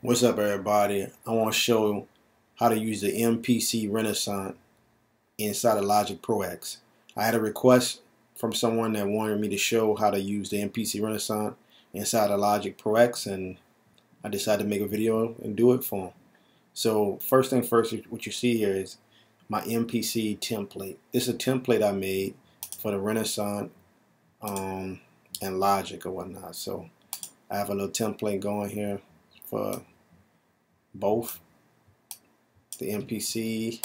What's up, everybody? I want to show how to use the MPC Renaissance inside of Logic Pro X. I had a request from someone that wanted me to show how to use the MPC Renaissance inside of Logic Pro X, and I decided to make a video and do it for them. So first thing first, what you see here is my MPC template. This is a template I made for the Renaissance and Logic or whatnot. So I have a little template going here for both the MPC,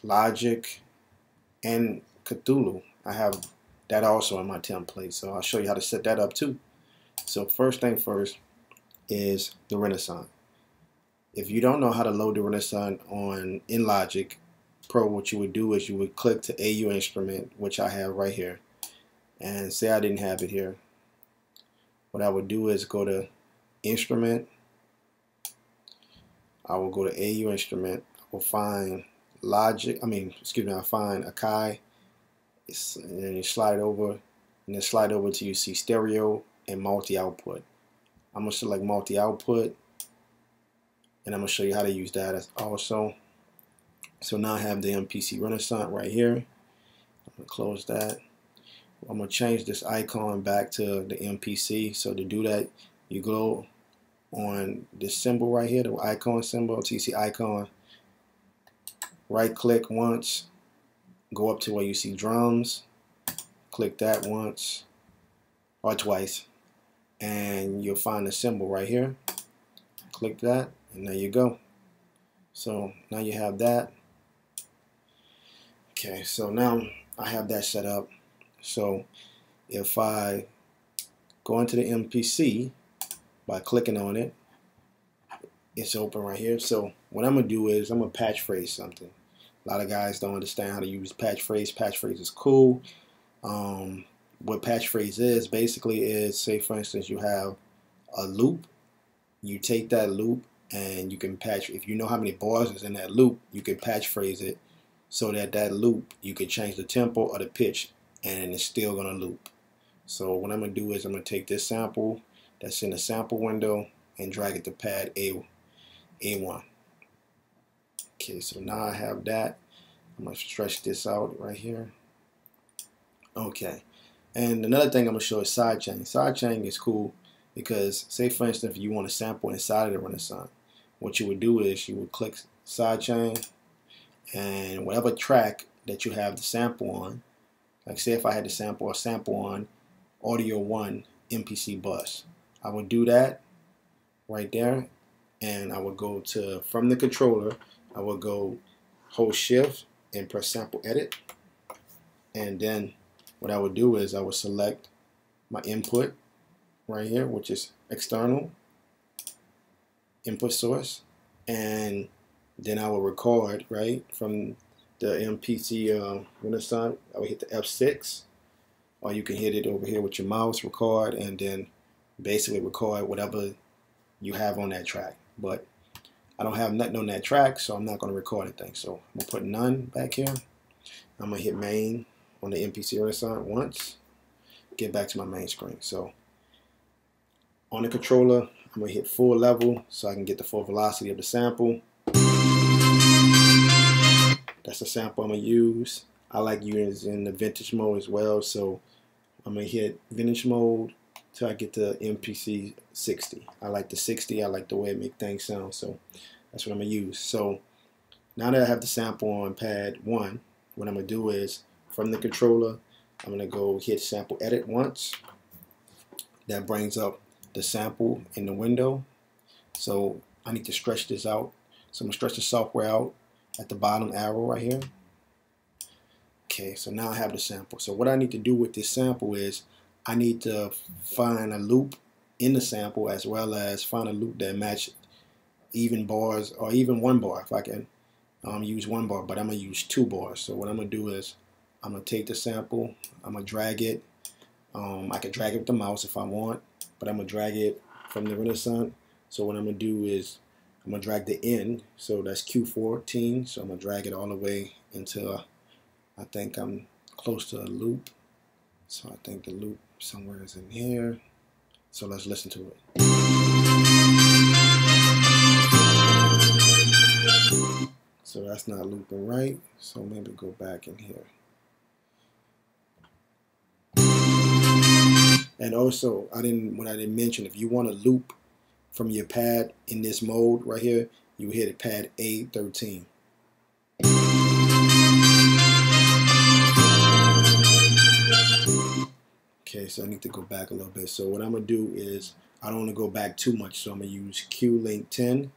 Logic, and Cthulhu. I have that also in my template, so I'll show you how to set that up too. So first thing first is the Renaissance. If you don't know how to load the Renaissance in Logic Pro, what you would do is you would click to AU instrument, which I have right here, and say I didn't have it here. What I would do is go to Instrument. I will go to AU instrument. I will find I'll find Akai, and then you slide it over, and then slide over till you see stereo and multi-output. I'm gonna select multi-output, and I'm gonna show you how to use that also. So now I have the MPC Renaissance right here. I'm gonna close that. I'm gonna change this icon back to the MPC. So to do that, you go on this symbol right here, the icon symbol, TC icon, right click once, go up to where you see drums, click that once or twice, and you'll find the symbol right here. Click that, and there you go. So now you have that. Okay, so now I have that set up. So if I go into the MPC by clicking on it, it's open right here. So what I'm gonna do is I'm gonna patch phrase something. A lot of guys don't understand how to use patch phrase. Patch phrase is cool. What patch phrase is basically is, say for instance you have a loop, you take that loop and you can patch, if you know how many bars is in that loop, you can patch phrase it so that that loop, you can change the tempo or the pitch and it's still gonna loop. So what I'm gonna do is I'm gonna take this sample that's in the sample window and drag it to pad A1. Okay, so now I have that. I'm gonna stretch this out right here. Okay, and another thing I'm gonna show is sidechain. Sidechain is cool because, say for instance, if you want to sample inside of the Renaissance, what you would do is you would click sidechain, and whatever track that you have the sample on, like say if I had to sample on Audio 1 MPC bus, I would do that right there, and I would go to, from the controller, I would go hold shift and press sample edit, and then what I would do is I would select my input right here, which is external input source, and then I will record right from the MPC Renaissance. I would hit the F6, or you can hit it over here with your mouse, record, and then basically record whatever you have on that track. But I don't have nothing on that track, so I'm not going to record anything. So I'm going to put none back here. I'm going to hit main on the MPC Renaissance once, get back to my main screen. So on the controller, I'm going to hit full level so I can get the full velocity of the sample. That's the sample I'm going to use. I like using the vintage mode as well, so I'm going to hit vintage mode till I get to MPC 60. I like the 60. I like the way it makes things sound, so that's what I'm going to use. So now that I have the sample on pad 1, what I'm going to do is from the controller, I'm going to go hit sample edit once. That brings up the sample in the window. So I need to stretch this out. So I'm going to stretch the software out at the bottom arrow right here. Okay, so now I have the sample. So what I need to do with this sample is I need to find a loop in the sample, as well as find a loop that match even bars, or even one bar if I can use one bar, but I'm going to use 2 bars. So what I'm going to do is I'm going to take the sample, I'm going to drag it. I can drag it with the mouse if I want, but I'm going to drag it from the Renaissance. So what I'm going to do is I'm going to drag the end, so that's Q14, so I'm going to drag it all the way until I think I'm close to a loop. So I think the loop somewhere is in here. So let's listen to it. not looping right, so maybe go back in here. And also, what I didn't mention, if you want to loop from your pad in this mode right here, you hit pad A13. Okay, so I need to go back a little bit. So what I'm going to do is, I don't want to go back too much, so I'm going to use Q-Link 10,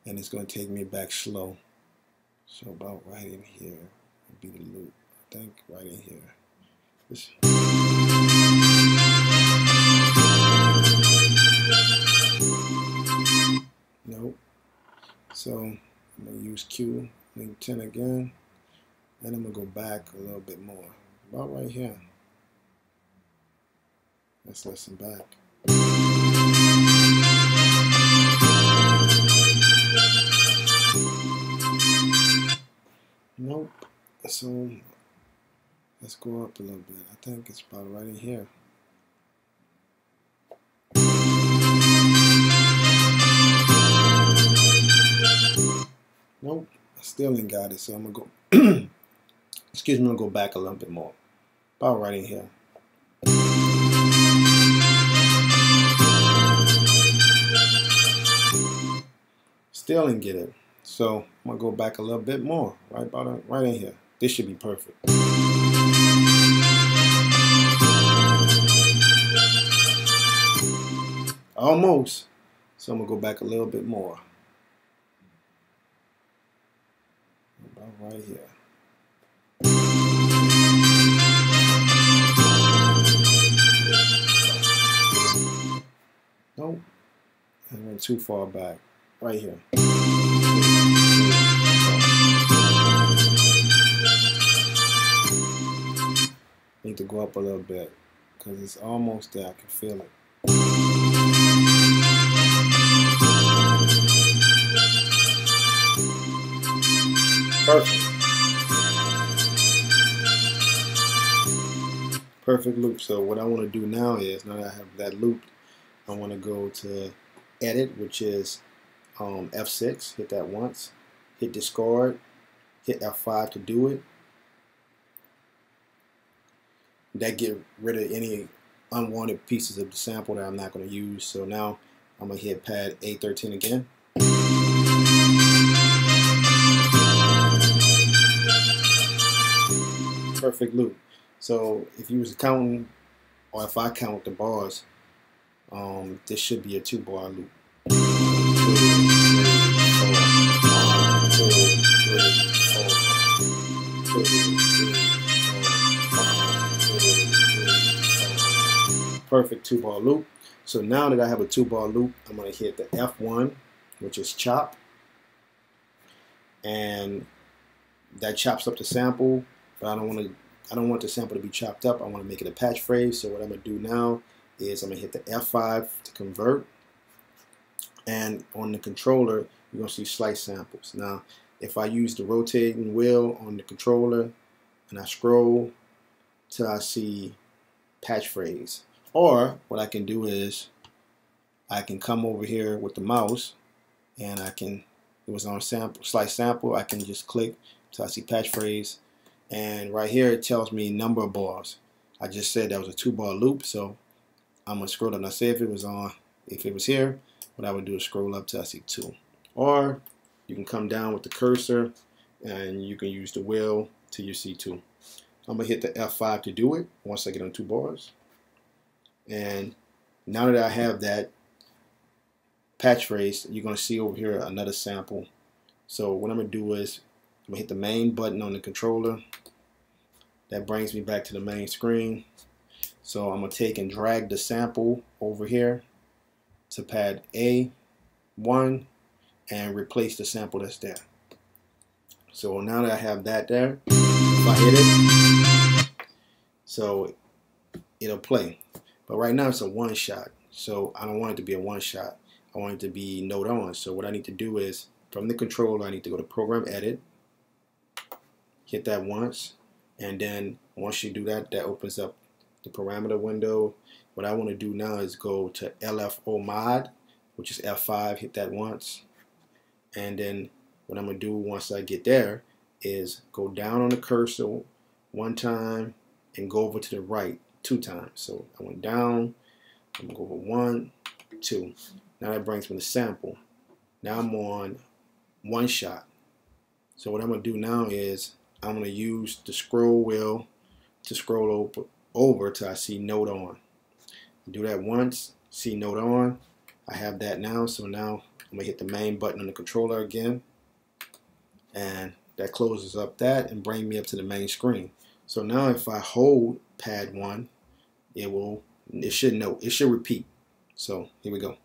and it's going to take me back slow. So about right in here would be the loop. I think right in here. Nope. So I'm going to use Q-Link 10 again, and I'm going to go back a little bit more. About right here. Let's listen back. Nope. So let's go up a little bit. I think it's about right in here. Nope. I still ain't got it. So I'm gonna go excuse me, I'm gonna go back a little bit more. About right in here. Still didn't get it. So I'm gonna go back a little bit more, right in here. This should be perfect. Almost. So I'm gonna go back a little bit more. About right here. Nope. I went too far back. Right here. Need to go up a little bit because it's almost there. I can feel it. Perfect. Perfect loop. So what I want to do now is, now that I have that looped, I want to go to edit, which is F6, hit that once, hit discard, hit F5 to do it. That get rid of any unwanted pieces of the sample that I'm not going to use. So now I'm going to hit pad A13 again. Perfect loop. So if you was counting, or if I count the bars, this should be a 2-bar loop. 1, 2, 3, 4, 2, 3, 4, 5, 2, 3, 4. Perfect 2-bar loop. So now that I have a 2-bar loop, I'm going to hit the F1, which is chop, and that chops up the sample. But I don't want the sample to be chopped up. I want to make it a patch phrase. So what I'm going to do now is I'm going to hit the F5 to convert. And on the controller, you're going to see slice samples. Now, if I use the rotating wheel on the controller and I scroll till I see patch phrase. Or what I can do is I can come over here with the mouse and I can, it was on sample, slice sample, I can just click till I see patch phrase. And right here it tells me number of bars. I just said that was a 2-bar loop, so I'm gonna scroll up. Now say if it was here, what I would do is scroll up till I see 2. Or you can come down with the cursor and you can use the wheel till you see 2. I'm gonna hit the F5 to do it once I get on 2 bars. And now that I have that patch phrase, you're gonna see over here another sample. So what I'm gonna do is I'm gonna hit the main button on the controller. That brings me back to the main screen. So I'm gonna take and drag the sample over here to pad A1 and replace the sample that's there. So now that I have that there, if I hit it, so it'll play. But right now it's a 1-shot. So I don't want it to be a 1-shot. I want it to be note on. So what I need to do is, from the controller, I need to go to Program Edit, hit that once, and then once you do that, that opens up the parameter window. What I want to do now is go to LFO mod, which is F5, hit that once, and then what I'm going to do once I get there is go down on the cursor 1 time and go over to the right 2 times. So I went down, I'm gonna go over 1, 2. Now that brings me to sample. Now I'm on 1 shot. So what I'm gonna do now is I'm gonna use the scroll wheel to scroll over till I see note on. Do that once, see note on. I have that now, so now I'm gonna hit the main button on the controller again, and that closes up that and bring me up to the main screen. So now if I hold pad 1, it should note, it should repeat. So here we go.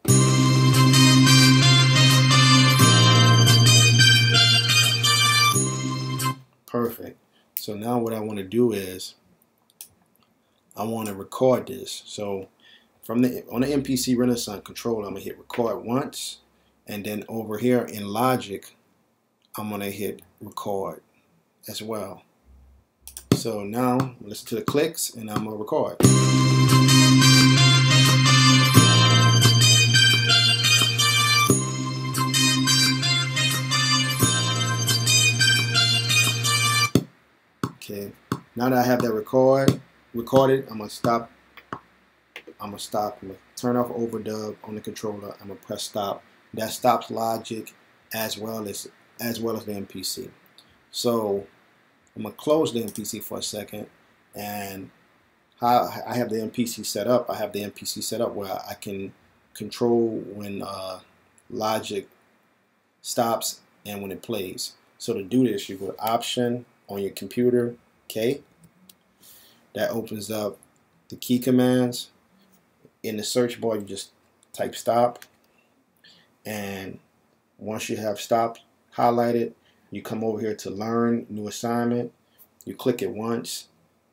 Perfect. So now what I want to do is I want to record this. So on the MPC Renaissance controller, I'm gonna hit record once, and then over here in Logic, I'm gonna hit record as well. So now listen to the clicks, and I'm gonna record. Okay. Now that I have that recorded, I'm gonna stop. I'm gonna turn off overdub on the controller. I'm gonna press stop. That stops Logic as well as the MPC. So I'm gonna close the MPC for a second, and how I have the MPC set up. I have the MPC set up where I can control when Logic stops and when it plays. So to do this, you go to Option on your computer, okay. That opens up the key commands. In the search bar, you just type stop, and once you have stop highlighted, you come over here to learn new assignment. You click it once,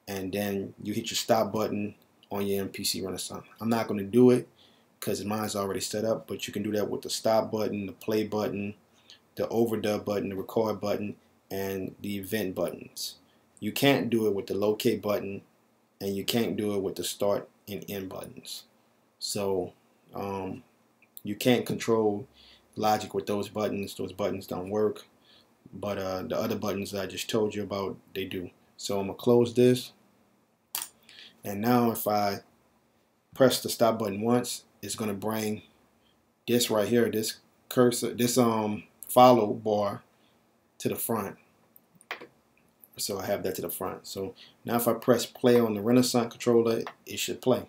and then you hit your stop button on your MPC Renaissance. I'm not going to do it because mine's already set up, but you can do that with the stop button, the play button, the overdub button, the record button, and the event buttons. You can't do it with the locate button, and you can't do it with the start and end buttons. So you can't control Logic with those buttons. Those buttons don't work, but the other buttons that I just told you about, they do. So I'm gonna close this, and now if I press the stop button once, it's gonna bring this right here, this cursor, this follow bar to the front. So I have that to the front. So now if I press play on the Renaissance controller, it should play.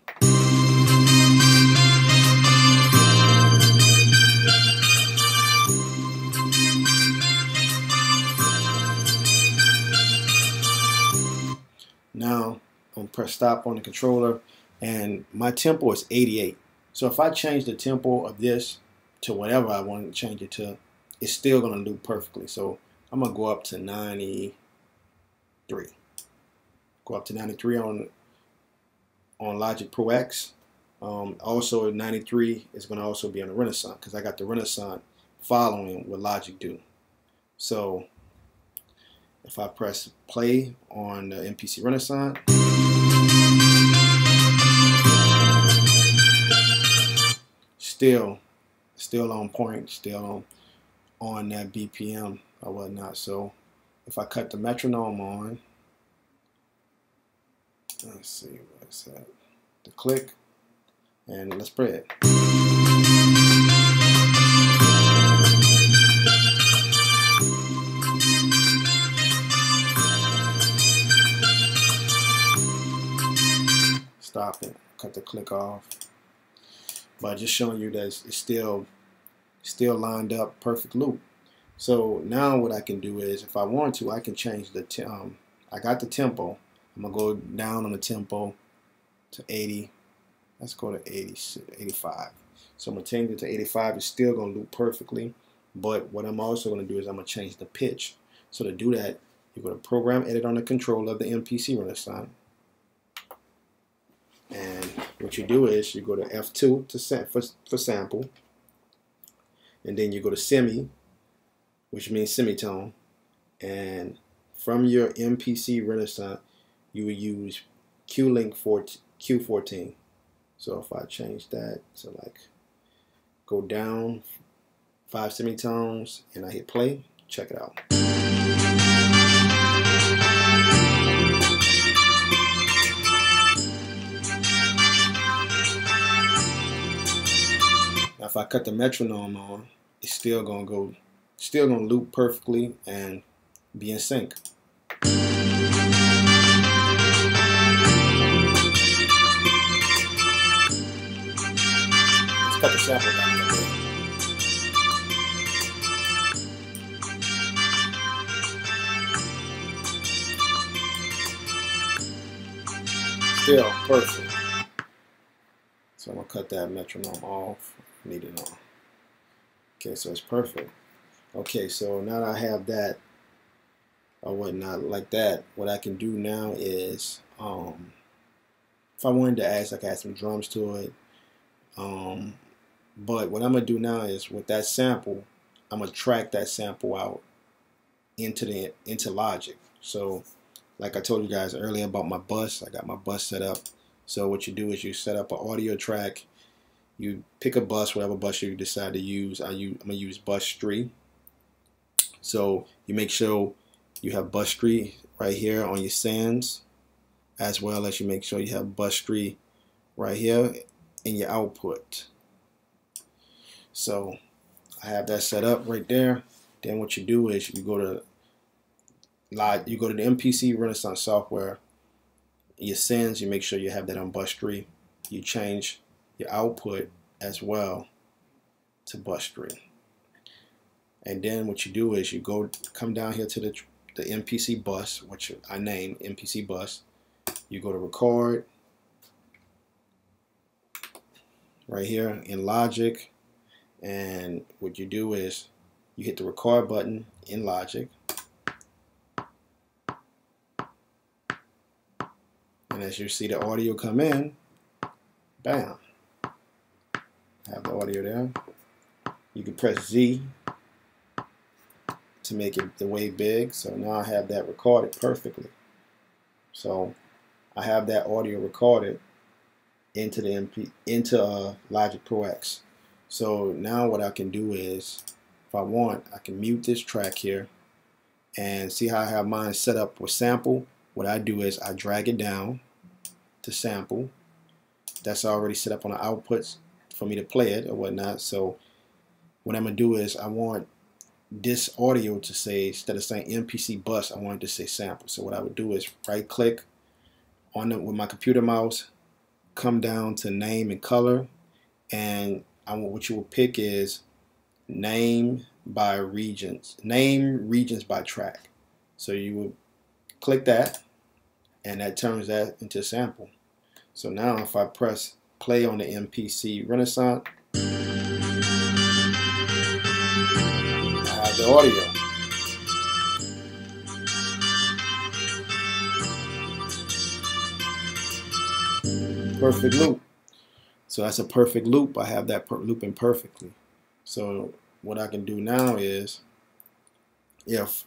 Now I'm gonna press stop on the controller, and my tempo is 88. So if I change the tempo of this to whatever I want to change it to, it's still gonna loop perfectly. So I'm gonna go up to 93. Go up to 93 on Logic Pro X. Also 93 is gonna also be on the Renaissance because I got the Renaissance following what Logic do. So if I press play on the MPC Renaissance, still on point, still on that BPM or whatnot. So if I cut the metronome on, let's see what's that, the click, and let's play it. Stop it, cut the click off. But just showing you that it's still lined up, perfect loop. So now what I can do is, if I want to, I can change the I got the tempo. I'm gonna go down on the tempo to 80. Let's go to 85. So I'm gonna change it to 85. It's still gonna loop perfectly. But what I'm also gonna do is I'm gonna change the pitch. So to do that, you go to Program Edit on the controller of the MPC Renaissance. And what you do is you go to F2 for sample, and then you go to semi, which means semitone, and from your MPC Renaissance you will use Q14. So if I change that to like go down 5 semitones and I hit play, check it out. Now if I cut the metronome on, it's still gonna loop perfectly and be in sync. Let's cut the sample down a little bit. Still perfect. So I'm gonna cut that metronome off. Need it on. Okay, so it's perfect. Okay, so now that I have that or whatnot like that, what I can do now is, if I wanted to add some drums to it, but what I'm gonna do now is with that sample, I'm gonna track that sample out into Logic. So like I told you guys earlier about my bus, I got my bus set up. So what you do is you set up an audio track. You pick a bus, whatever bus you decide to use. I'm gonna use bus 3. So you make sure you have bus 3 right here on your sends, as well as you make sure you have bus 3 right here in your output. So I have that set up right there. Then what you do is you go to the MPC Renaissance software. Your sends, you make sure you have that on bus 3. You change your output as well to bus 3. And then what you do is you come down here to the MPC bus, which I named MPC bus. You go to record right here in Logic, and what you do is you hit the record button in Logic, and as you see the audio come in, bam, have the audio there. You can press Z to make it the wave big. So now I have that recorded perfectly. So I have that audio recorded into Logic Pro X. So now what I can do is, if I want, I can mute this track here, and see how I have mine set up with sample. What I do is I drag it down to sample. That's already set up on the outputs for me to play it or whatnot. So what I'm gonna do is I want this audio to say, instead of saying MPC bus, I want it to say sample. So what I would do is right click on it with my computer mouse, come down to name and color, and what you will pick is name by regions, name regions by track. So you would click that, and that turns that into a sample. So now if I press play on the MPC Renaissance, I have the audio. Perfect loop. So that's a perfect loop. I have that looping perfectly. So what I can do now is, if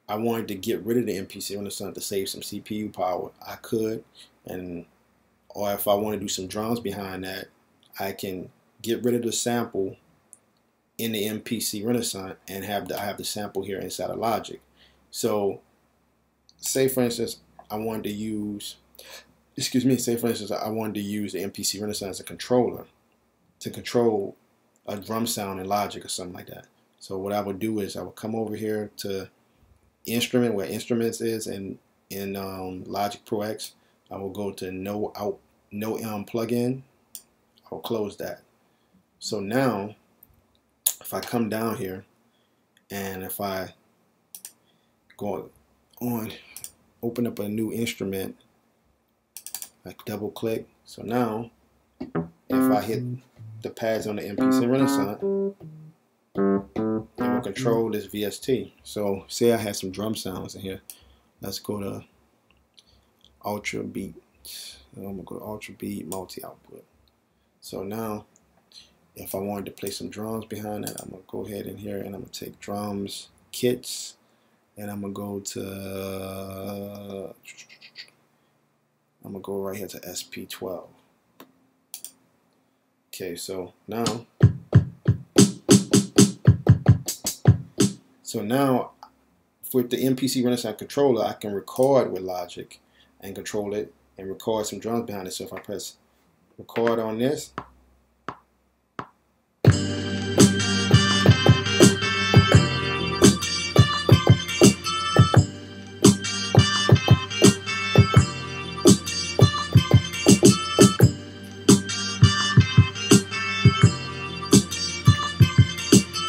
I wanted to get rid of the MPC Renaissance to save some CPU power, I could, or if I want to do some drums behind that, I can get rid of the sample in the MPC Renaissance and I have the sample here inside of Logic. So say for instance I wanted to use, say for instance I wanted to use the MPC Renaissance as a controller to control a drum sound in Logic or something like that. So what I would do is I would come over here to instrument, where instruments is in Logic Pro X. I will go to no plugin. I'll close that. So now if I come down here and if I go on, open up a new instrument, I double click. So now if I hit the pads on the MPC Renaissance, it will control this VST. So say I had some drum sounds in here. Let's go to Ultra Beat. I'm gonna go to Ultra Beat multi-output. So now if I wanted to play some drums behind that, I'm gonna go ahead in here and I'm gonna take drums kits, and I'm gonna go to right here to SP12. Okay, so now with the MPC Renaissance controller, I can record with Logic and control it and record some drums behind it. So if I press record on this,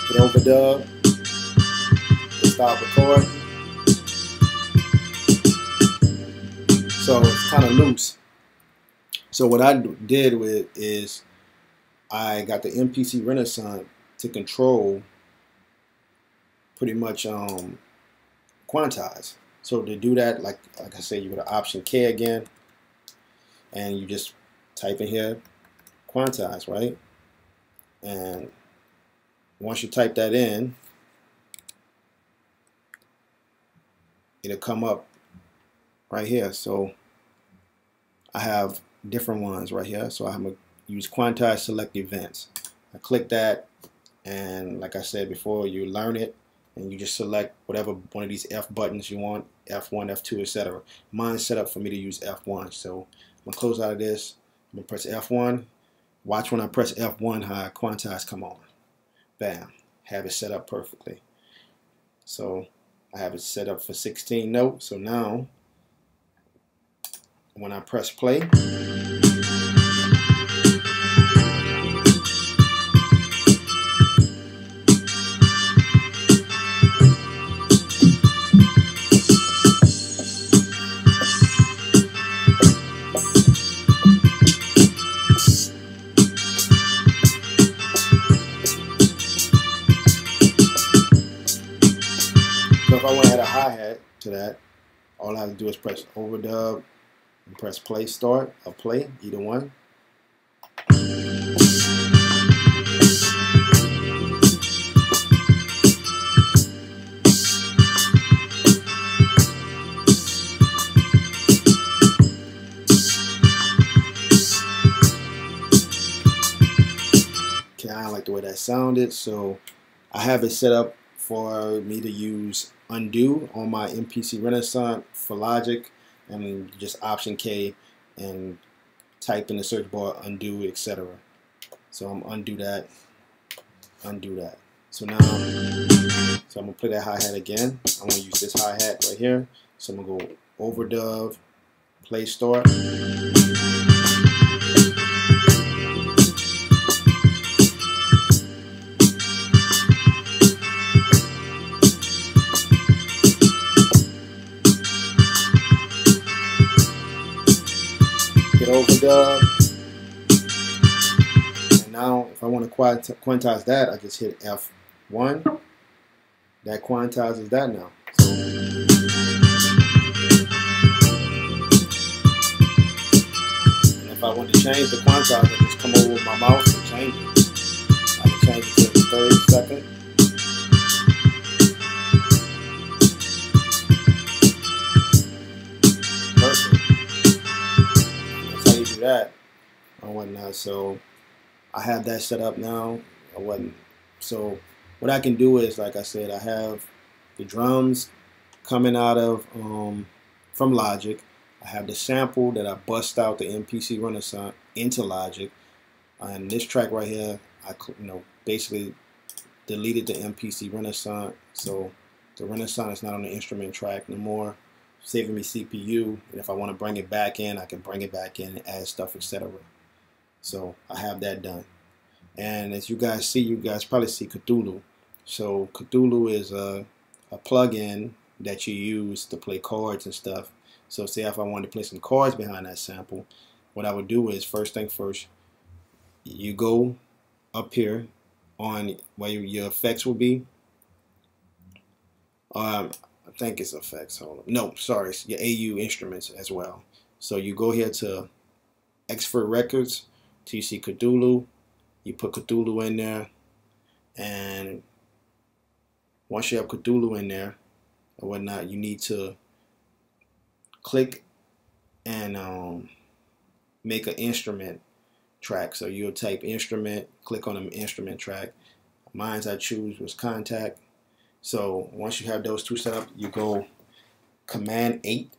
hit overdub, stop recording. So it's kind of loose. So what I did with is I got the MPC Renaissance to control pretty much quantize. So to do that, like I said, you go to Option K again, and you just type in here quantize, right? And once you type that in, it'll come up right here. So I have different ones right here. So I'm gonna use quantize select events. I click that, and like I said before, you learn it and you just select whatever one of these F buttons you want, F1, F2, etc. Mine's set up for me to use F1. So I'm gonna close out of this. I'm gonna press F1. Watch when I press F1 how quantize come on. Bam. Have it set up perfectly. So I have it set up for 16 notes. So now when I press play, so if I want to add a hi-hat to that, all I have to do is press overdub and press play start or play, either one. Okay, I don't like the way that sounded, so I have it set up for me to use undo on my MPC Renaissance for Logic, and just Option K and type in the search bar undo, etc. So I'm undo that, undo that. So now, so I'm gonna play that hi-hat again. I want to use this hi-hat right here. So I'm gonna go overdub, play start. Hit overdub, and now if I want to quantize that, I just hit F1. That quantizes that now. So, and if I want to change the quantize, I just come over with my mouse and change it. I can change it to the 30 second. That or whatnot. So I have that set up now or whatnot. So what I can do is, like I said, I have the drums coming out of from Logic. I have the sample that I bust out the MPC Renaissance into Logic, and this track right here, I basically deleted the MPC Renaissance, so the Renaissance is not on the instrument track no more, saving me CPU, and if I want to bring it back in, I can bring it back in and add stuff, etc. So I have that done. And as you guys see, you guys probably see Cthulhu. So Cthulhu is a plug-in that you use to play chords and stuff. So say if I wanted to play some chords behind that sample, what I would do is, first thing first, you go up here on where your effects will be. I think it's effects. Hold on. No, sorry, it's your AU instruments as well. So you go here to Expert Records till you see Cthulhu. You put Cthulhu in there, and once you have Cthulhu in there or whatnot, you need to click and make an instrument track. So you'll type instrument, click on an instrument track. Mine's I choose was Contact. So once you have those two set up, you go Command 8,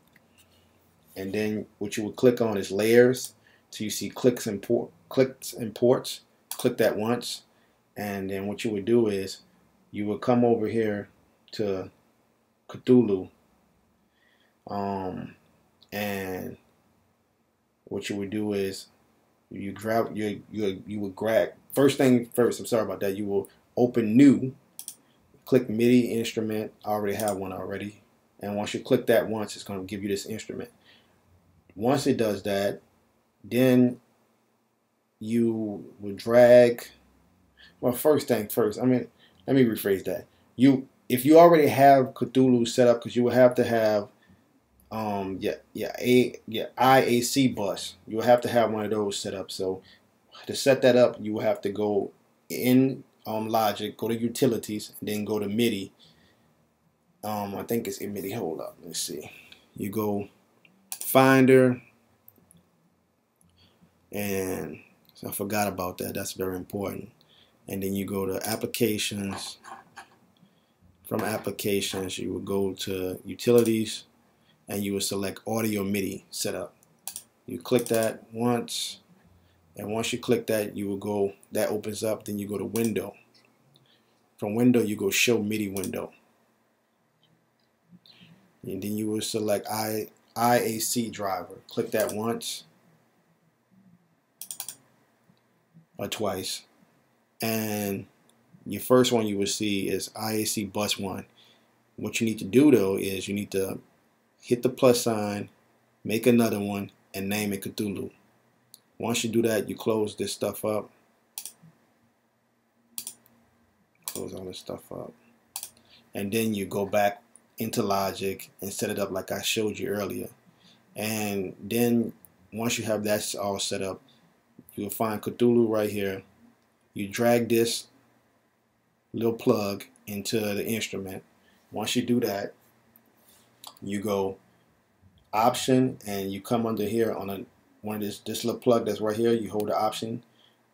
and then what you would click on is Layers till you see clicks and ports. Click that once, and then what you would do is you would come over here to Cthulhu, and what you would do is you would grab first thing first. I'm sorry about that. You will open new, click MIDI instrument. I already have one already. And once you click that once, it's going to give you this instrument. Once it does that, then you will drag. Well, first thing first, I mean, let me rephrase that. If you already have Cthulhu set up, because you will have to have IAC bus. You will have to have one of those set up. So to set that up, you will have to go in Logic, go to Utilities, and then go to MIDI. I think it's in MIDI. Hold up, let's see. You go Finder, and so I forgot about that. That's very important. And then you go to Applications. From Applications, you will go to Utilities, and you will select Audio MIDI Setup. You click that once, and once you click that, you will go, that opens up. Then you go to Window. From Window, you go Show MIDI Window. And then you will select IAC driver. Click that once or twice. And your first one you will see is IAC bus 1. What you need to do though is you need to hit the plus sign, make another one, and name it Cthulhu. Once you do that, you close this stuff up. Close all this stuff up. And then you go back into Logic and set it up like I showed you earlier. And then once you have that all set up, you'll find Cthulhu right here. You drag this little plug into the instrument. Once you do that, you go Option, and you come under here on one of this little plug that's right here. You hold the Option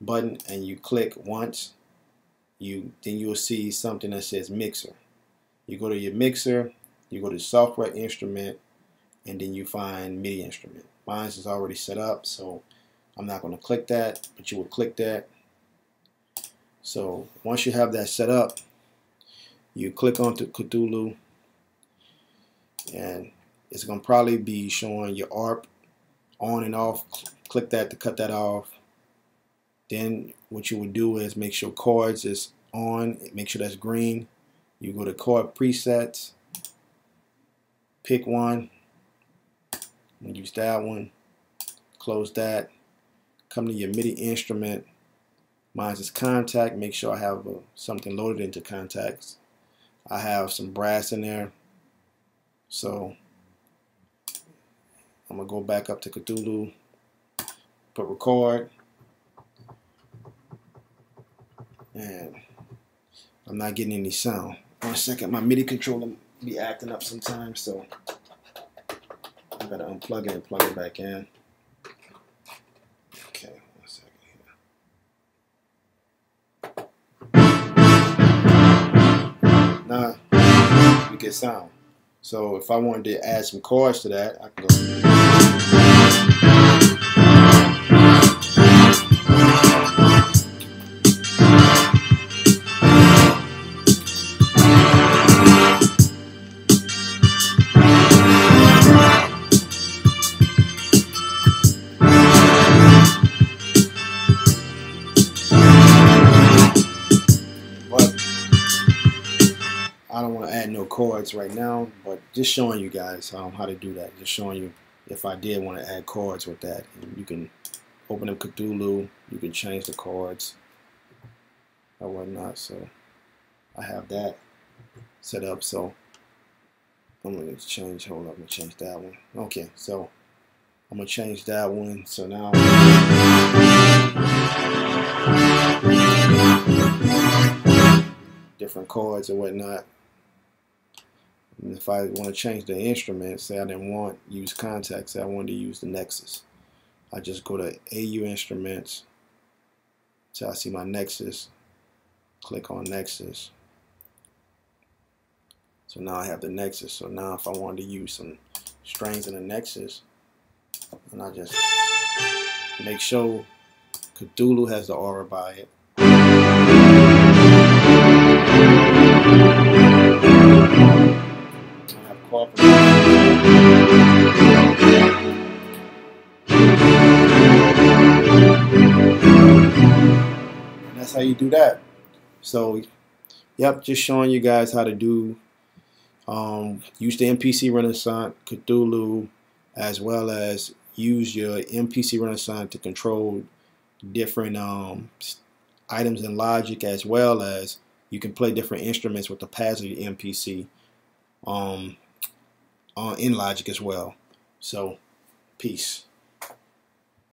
button and you click once. Then you will see something that says Mixer. You go to your mixer, you go to Software Instrument, and then you find MIDI instrument. Mine is already set up, so I'm not going to click that, but you will click that. So once you have that set up, you click onto Cthulhu, and it's going to probably be showing your ARP on and off. Click that to cut that off. Then what you would do is make sure chords is on, make sure that's green. You go to chord presets, pick one, and use that one, close that, come to your MIDI instrument. Mine is Contact. Make sure I have something loaded into Contacts. I have some brass in there, so I'm gonna go back up to Cthulhu, put record, and I'm not getting any sound. 1 second, my MIDI controller be acting up sometimes, so I gotta unplug it and plug it back in. Okay, 1 second here. Now we get sound. So if I wanted to add some chords to that, I can go. I don't want to add no chords right now, but just showing you guys how to do that. Just showing you if I did want to add chords with that. And you can open up Cthulhu, you can change the chords or whatnot. So I have that set up. So I'm going to change, hold up, I'm going to change that one. Okay, so I'm going to change that one. So now different chords and whatnot. And if I want to change the instrument, say I didn't want to use Contacts, say I wanted to use the Nexus, I just go to AU Instruments till I see my Nexus, click on Nexus. So now I have the Nexus. So now if I wanted to use some strings in the Nexus, and I just make sure Cthulhu has the aura by it. And that's how you do that. So yep, just showing you guys how to do use the MPC Renaissance, Cthulhu, as well as use your MPC Renaissance to control different items in Logic, as well as you can play different instruments with the pads of your MPC in Logic as well. So, peace.